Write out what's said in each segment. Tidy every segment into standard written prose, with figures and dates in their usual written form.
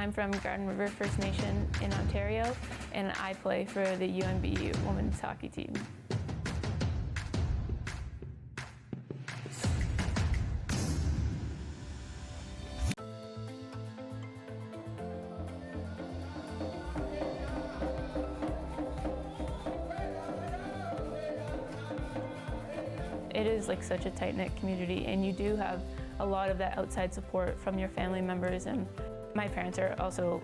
I'm from Garden River First Nation in Ontario, and I play for the UNB women's hockey team. It is like such a tight-knit community, and you do have a lot of that outside support from your family members. And my parents are also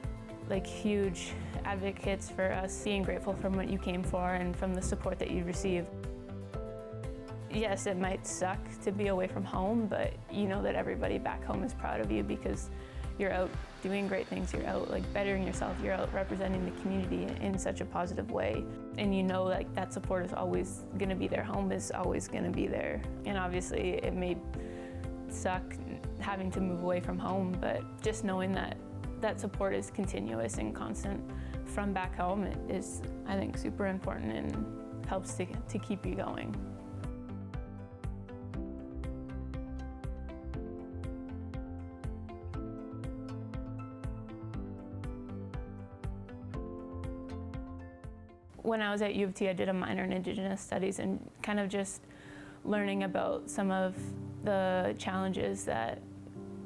like huge advocates for us, being grateful from what you came for and from the support that you receive. Yes, it might suck to be away from home, but you know that everybody back home is proud of you because you're out doing great things, you're out like bettering yourself, you're out representing the community in such a positive way. And you know like that support is always gonna be there, home is always gonna be there. And obviously it may suck having to move away from home, but just knowing that that support is continuous and constant from back home is, I think, super important and helps to keep you going. When I was at U of T, I did a minor in Indigenous Studies and kind of just learning about some of the challenges that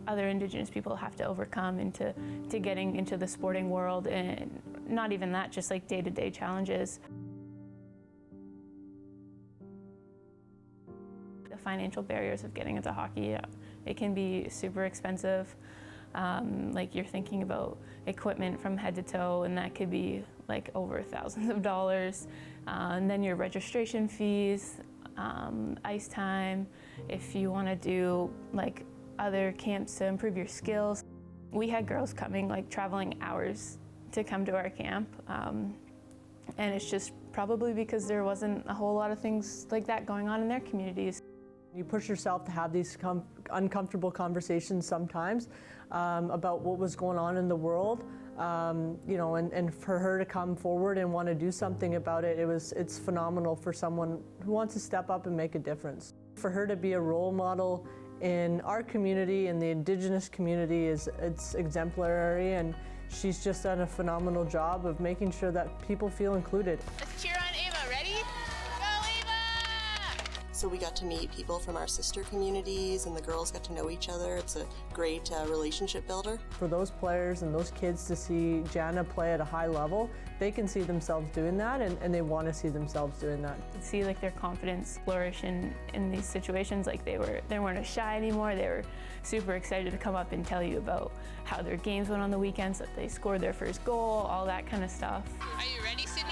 other Indigenous people have to overcome into getting into the sporting world, and not even that, just like day-to-day challenges. The financial barriers of getting into hockey, it can be super expensive. Like you're thinking about equipment from head to toe, and that could be like over thousands of dollars. And then your registration fees, ice time, if you want to do like other camps to improve your skills. We had girls coming, like traveling hours to come to our camp. And it's just probably because there wasn't a whole lot of things like that going on in their communities. You push yourself to have these uncomfortable conversations sometimes about what was going on in the world, you know, and for her to come forward and want to do something about it, it's phenomenal for someone who wants to step up and make a difference. For her to be a role model in our community and the Indigenous community it's exemplary, and she's just done a phenomenal job of making sure that people feel included. Let's cheer on Ava. Ready? So we got to meet people from our sister communities, and the girls got to know each other. It's a great relationship builder. For those players and those kids to see Jana play at a high level, they can see themselves doing that, and they want to see themselves doing that. See like their confidence flourish in these situations. Like they weren't shy anymore. They were super excited to come up and tell you about how their games went on the weekends, that they scored their first goal, all that kind of stuff. Are you ready, Sydney?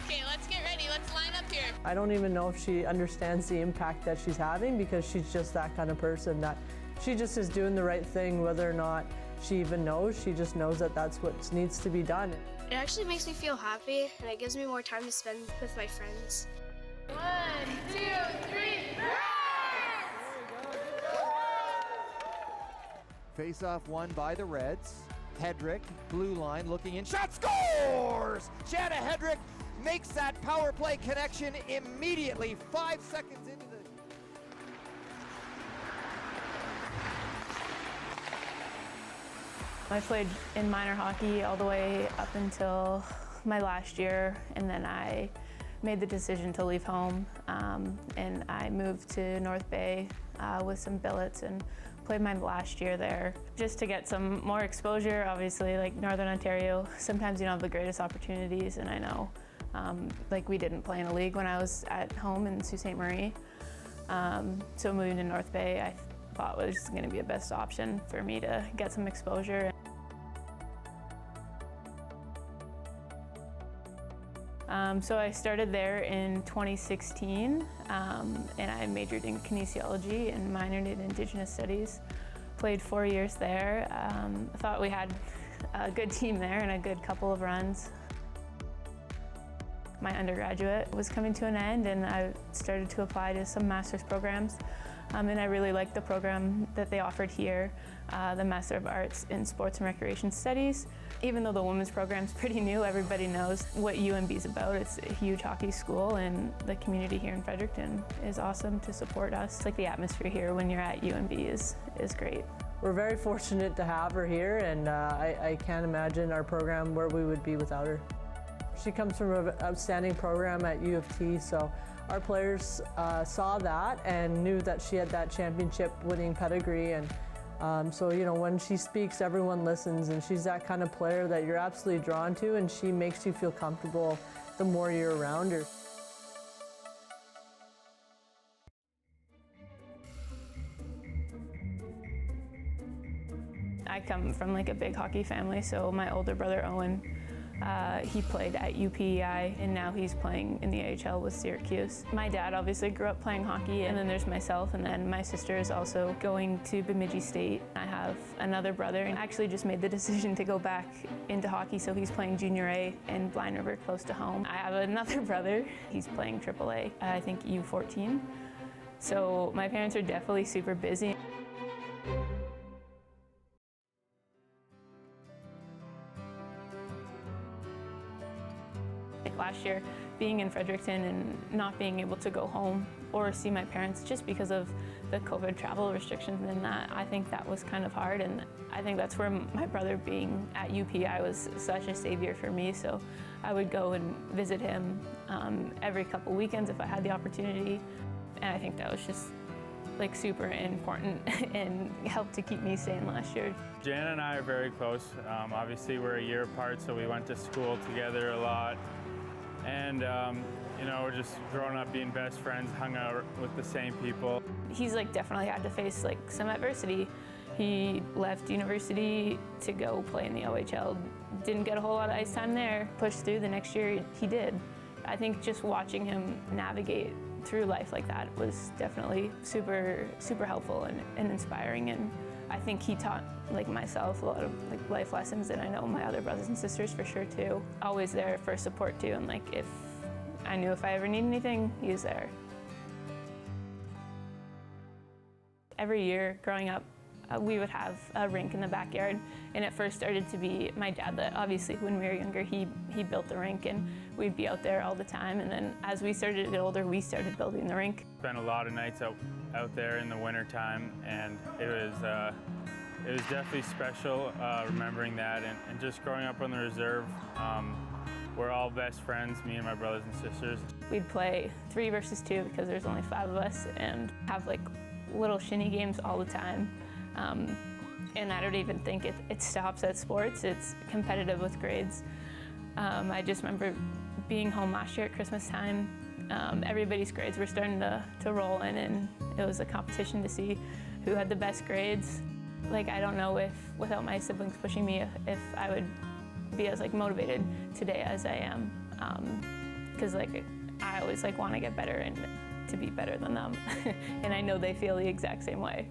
Okay, let's get ready. Let's line up here. I don't even know if she understands the impact that she's having, because she's just that kind of person that she just is doing the right thing, whether or not she even knows. She just knows that that's what needs to be done. It actually makes me feel happy, and it gives me more time to spend with my friends. 1, 2, 3, Face-off won by the Reds. Headrick, blue line, looking in, shot, scores! Jana Headrick makes that power play connection immediately, 5 seconds into the... I played in minor hockey all the way up until my last year, and then I made the decision to leave home, and I moved to North Bay with some billets and played my last year there just to get some more exposure. Obviously, like Northern Ontario, sometimes you don't have the greatest opportunities, and I know like we didn't play in a league when I was at home in Sault Ste. Marie. So moving to North Bay I thought was going to be a best option for me to get some exposure. So I started there in 2016, and I majored in kinesiology and minored in Indigenous Studies. Played 4 years there. I thought we had a good team there and a good couple of runs. My undergraduate was coming to an end, and I started to apply to some master's programs. And I really liked the program that they offered here, the Master of Arts in Sports and Recreation Studies. Even though the women's program is pretty new, everybody knows what UNB is about. It's a huge hockey school, and the community here in Fredericton is awesome to support us. Like the atmosphere here when you're at UNB is great. we're very fortunate to have her here, and I can't imagine our program where we would be without her. She comes from an outstanding program at U of T, so our players saw that and knew that she had that championship-winning pedigree, and so, you know, when she speaks, everyone listens, and she's that kind of player that you're absolutely drawn to, and she makes you feel comfortable the more you're around her. I come from like a big hockey family, so my older brother Owen, he played at UPEI, and now he's playing in the AHL with Syracuse. My dad obviously grew up playing hockey, and then there's myself, and then my sister is also going to Bemidji State. I have another brother, and actually just made the decision to go back into hockey, so he's playing Junior A in Blind River, close to home. I have another brother, he's playing AAA, I think U14. So my parents are definitely super busy. Last year, being in Fredericton and not being able to go home or see my parents just because of the COVID travel restrictions and that, I think that was kind of hard, and I think that's where my brother being at UPI was such a savior for me. So I would go and visit him every couple weekends if I had the opportunity, and I think that was just like super important and helped to keep me sane last year. Jana and I are very close. Obviously we're a year apart, so we went to school together a lot. And, you know, just growing up being best friends, hung out with the same people. He's like definitely had to face like some adversity. He left university to go play in the OHL. Didn't get a whole lot of ice time there. Pushed through the next year, he did. I think just watching him navigate through life like that was definitely super, super helpful and inspiring. And I think he taught like myself a lot of like life lessons, and I know my other brothers and sisters for sure too. Always there for support too, and like if I knew if I ever need anything, he was there. Every year growing up, we would have a rink in the backyard, and it first started to be my dad that obviously when we were younger he built the rink, and we'd be out there all the time, and then as we started to get older we started building the rink. Spent a lot of nights out there in the winter time, and it was definitely special remembering that, and just growing up on the reserve. We're all best friends, me and my brothers and sisters. We'd play 3 versus 2 because there's only 5 of us, and have like little shinny games all the time. And I don't even think it stops at sports. It's competitive with grades. I just remember being home last year at Christmas time. Everybody's grades were starting to roll in, and it was a competition to see who had the best grades. Like, I don't know if without my siblings pushing me if I would be as like motivated today as I am. Because like I always like want to get better and to be better than them. And I know they feel the exact same way.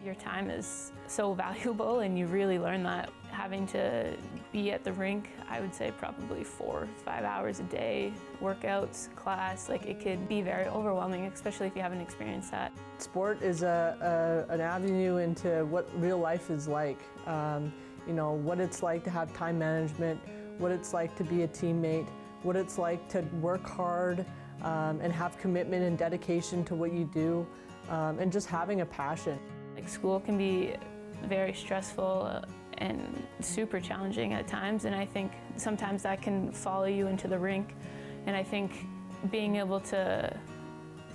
Your time is so valuable, and you really learn that having to be at the rink. I would say probably 4 or 5 hours a day, workouts, class, like it could be very overwhelming, especially if you haven't experienced that. Sport is an avenue into what real life is like. You know, what it's like to have time management, what it's like to be a teammate, what it's like to work hard and have commitment and dedication to what you do, and just having a passion. Like, school can be very stressful and super challenging at times, and I think sometimes that can follow you into the rink. And I think being able to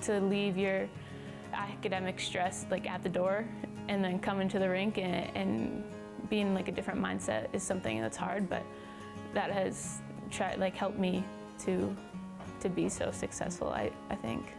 leave your academic stress like at the door and then come into the rink and be in like a different mindset is something that's hard, but that has helped me to be so successful, I think.